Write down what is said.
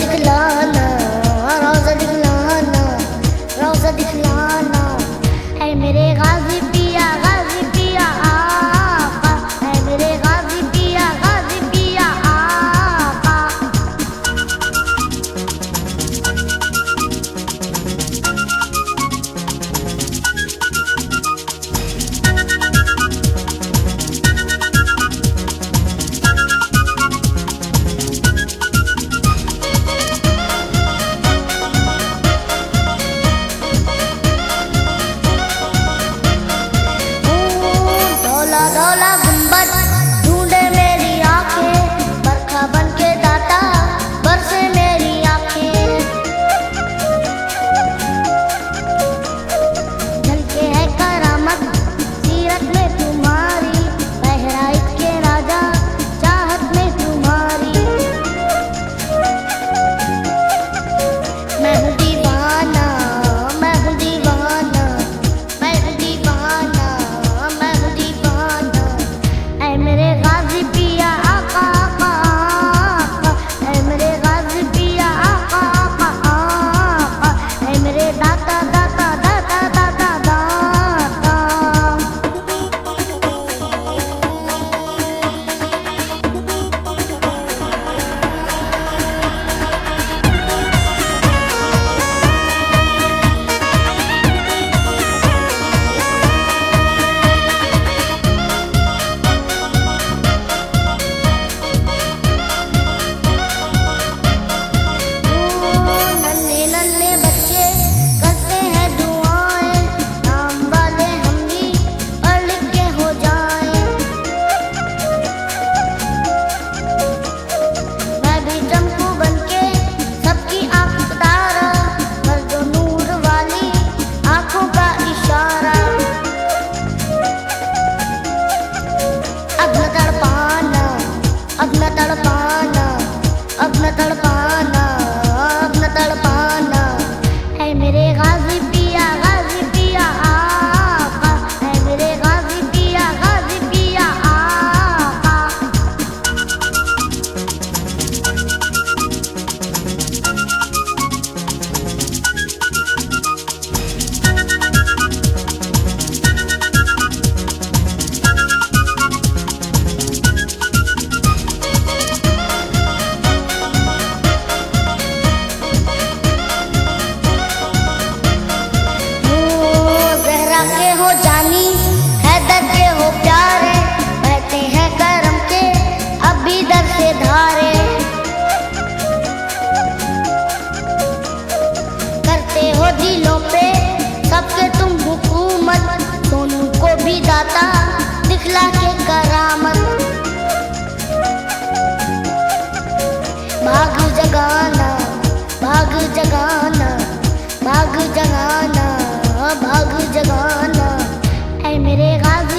दिखलाना, रोज़ा दिखलाना, रोज़ा दिखलाना। है मेरे गाज़ी पिया आका, है मेरे गाज़ी पिया आका। धौला गुंबद ढूंढे मेरी आंखें, बरखा बन के दाता बरसे मेरी आंखें। झलके है करामत सीरत में तुम्हारी, बहराइच के राजा चाहत में तुम्हारी। मैं हूँ दीवाना, मैं हूँ दीवाना, मैं हूँ दीवाना, मैं हूँ दीवाना। ऐ मेरे गाज़ी पिया आका आका आका, ऐ मेरे गाज़ी पिया आका आका आका, ऐ मेरे दाता दाता दाता दाता दाता। नन्हे नन्हे बच्चे करते हैं दुआएं, नाम वाले हम भी पढ़ लिख के हो जाएं। मैं भी चमकू बनके सबकी आँख तारा, कर दो नूर वाली आँखों का इशारा। अब न तड़पाना, अब न तड़पाना, अब न तड़पाना, अब न तड़पाना। है मेरे गाज़ी पिया आका, है मेरे गाज़ी पिया आका। ज़हरा के हो जानी, हैदर के हो प्यारे, बहते हैं करम के अभी दर से धारे। करते हो दिलों पे सबके तुम हुकूमत, सोनू को भी दाता दिखला के करामत। भाग जगाना, भाग जगाना, भाग जगाना, भाग जगाना। ऐ मेरे गाज़ी